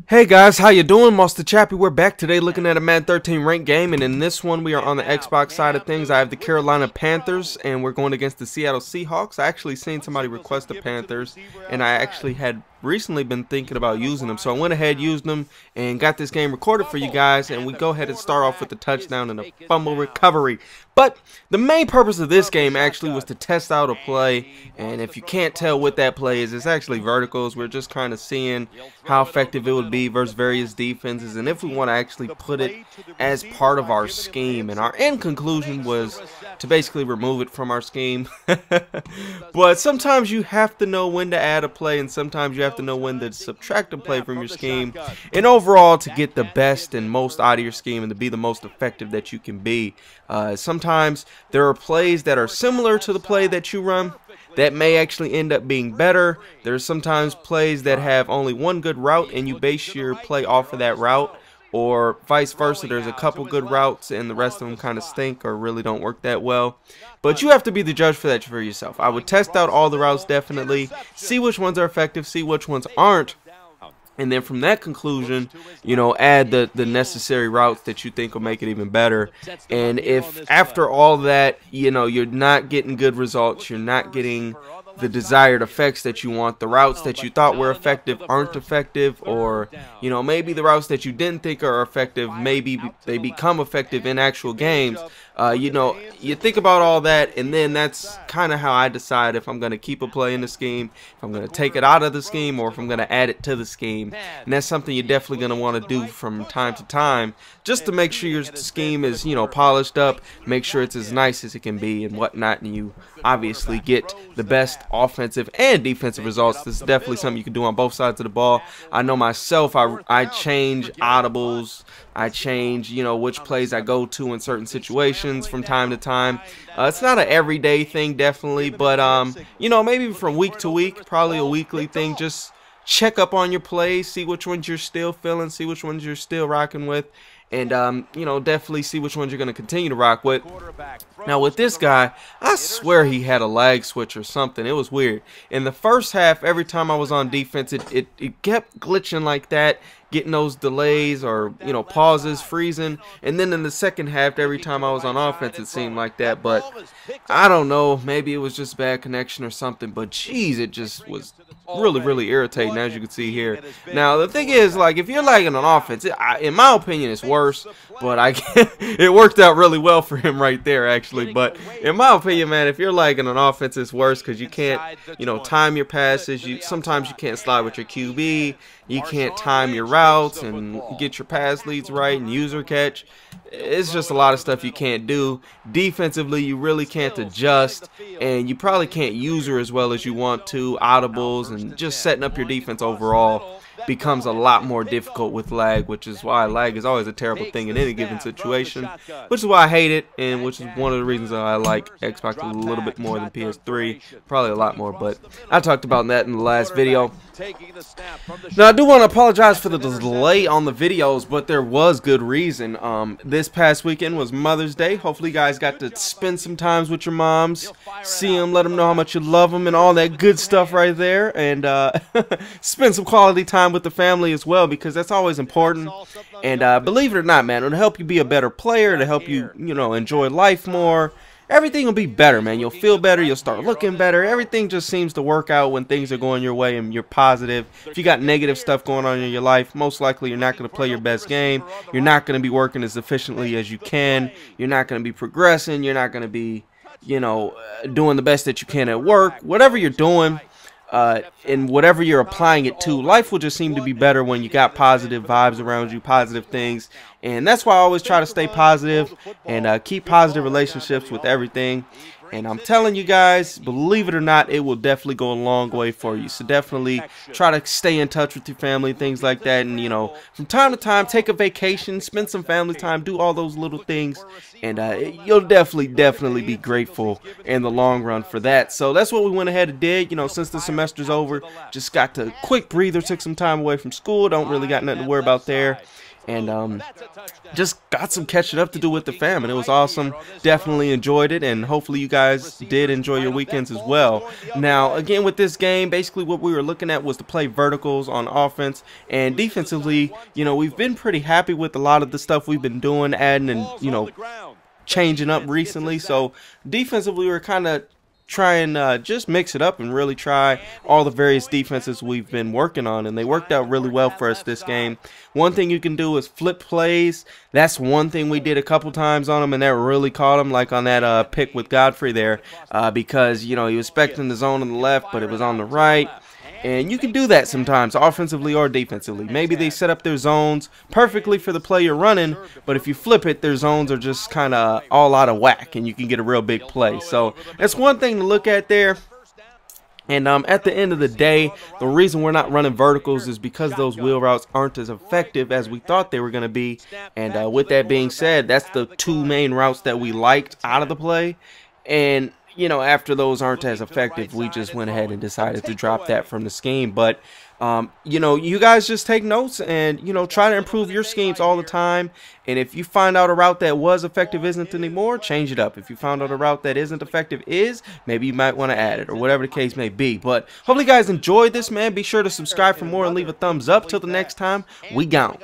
Hey guys, how you doing? Monster Chappie. We're back today looking at a Madden 13 ranked game, and in this one we are on the Xbox side of things. I have the Carolina Panthers, and we're going against the Seattle Seahawks. I actually seen somebody request the Panthers, and I actually had recently been thinking about using them, so I went ahead, used them, and got this game recorded for you guys, and we go ahead and start off with the touchdown and a fumble recovery. But the main purpose of this game actually was to test out a play, and if you can't tell what that play is, it's actually verticals. We're just kind of seeing how effective it would be versus various defenses, and if we want to actually put it as part of our scheme. And our end conclusion was to basically remove it from our scheme. But sometimes you have to know when to add a play, and sometimes you have to know when to subtract a play from your scheme, and overall to get the best and most out of your scheme and to be the most effective that you can be. Sometimes there are plays that are similar to the play that you run that may actually end up being better. There's sometimes plays that have only one good route and you base your play off of that route, or vice versa. There's a couple good routes and the rest of them kind of stink or really don't work that well. But you have to be the judge for that for yourself. I would test out all the routes definitely, see which ones are effective, see which ones aren't, and then from that conclusion, you know, add the necessary routes that you think will make it even better. And if after all that, you know, you're not getting good results, you're not getting the desired effects that you want, the routes that you thought were effective aren't effective, or, you know, maybe the routes that you didn't think are effective, maybe they become effective in actual games, you know, you think about all that, and then that's kind of how I decide if I'm going to keep a play in the scheme, if I'm going to take it out of the scheme, or if I'm going to add it to the scheme. And that's something you're definitely going to want to do from time to time, just to make sure your scheme is, you know, polished up, make sure it's as nice as it can be and whatnot, and you obviously get the best offensive and defensive results. This is definitely something you can do on both sides of the ball. I know myself, I change audibles, I change, you know, which plays I go to in certain situations from time to time. It's not an everyday thing, definitely, but you know, maybe from week to week, probably a weekly thing. Just check up on your plays, see which ones you're still feeling, see which ones you're still rocking with, and you know, definitely see which ones you're going to continue to rock with. Now with this guy, I swear he had a lag switch or something. It was weird. In the first half, every time I was on defense, it kept glitching like that, getting those delays or, you know, pauses, freezing. And then in the second half, every time I was on offense, it seemed like that. But I don't know, maybe it was just bad connection or something, but geez, it just was really irritating, as you can see here. Now the thing is, like, if you're lagging on offense, in my opinion it's worse, but it worked out really well for him right there, actually. But in my opinion, man, if you're lagging on offense, it's worse because you can't, you know, time your passes. Sometimes you can't slide with your QB, you can't time your routes and get your pass leads right and user catch. It's just a lot of stuff you can't do. Defensively, you really can't adjust, and you probably can't user as well as you want to. Audibles and just setting up your defense overall becomes a lot more difficult with lag, which is why lag is always a terrible thing in any given situation, which is why I hate it, and which is one of the reasons that I like Xbox a little bit more than PS3, probably a lot more, but I talked about that in the last video. Now I do want to apologize for the delay on the videos, but there was good reason. This past weekend was Mother's Day. Hopefully you guys got to spend some time with your moms, see them, let them know how much you love them and all that good stuff right there, and spend some quality time with the family as well, because that's always important. And believe it or not, man, it'll help you be a better player, to help you, you know, enjoy life more. Everything will be better, man. You'll feel better. You'll start looking better. Everything just seems to work out when things are going your way and you're positive. If you got negative stuff going on in your life, most likely you're not going to play your best game. You're not going to be working as efficiently as you can. You're not going to be progressing. You're not going to be, you know, doing the best that you can at work. Whatever you're doing, and whatever you're applying it to, life will just seem to be better when you got positive vibes around you, positive things. And that's why I always try to stay positive and keep positive relationships with everything. And I'm telling you guys, believe it or not, it will definitely go a long way for you. So definitely try to stay in touch with your family, things like that. And, you know, from time to time, take a vacation, spend some family time, do all those little things. And you'll definitely be grateful in the long run for that. So that's what we went ahead and did. You know, since the semester's over, just got to quick breather, took some time away from school. Don't really got nothing to worry about there. and just got some catching up to do with the fam, and it was awesome. Definitely enjoyed it, and hopefully you guys did enjoy your weekends as well. Now, again, with this game, basically what we were looking at was to play verticals on offense, and defensively, you know, we've been pretty happy with a lot of the stuff we've been doing, adding and, you know, changing up recently. So defensively, we're kind of trying just mix it up and really try all the various defenses we've been working on, and they worked out really well for us this game. One thing you can do is flip plays. That's one thing we did a couple times on them, and that really caught him, like on that pick with Godfrey there, because, you know, he was expecting the zone on the left, but it was on the right. And you can do that sometimes, offensively or defensively. Maybe they set up their zones perfectly for the play you're running, but if you flip it, their zones are just kind of all out of whack, and you can get a real big play. So that's one thing to look at there. And at the end of the day, the reason we're not running verticals is because those wheel routes aren't as effective as we thought they were going to be. And with that being said, that's the two main routes that we liked out of the play. And you know, after those aren't as effective, we just went ahead and decided to drop that from the scheme. But, you know, you guys just take notes and, you know, try to improve your schemes all the time. And if you find out a route that was effective isn't anymore, change it up. If you found out a route that isn't effective is, maybe you might want to add it, or whatever the case may be. But hopefully you guys enjoyed this, man. Be sure to subscribe for more and leave a thumbs up. Till the next time, we gone.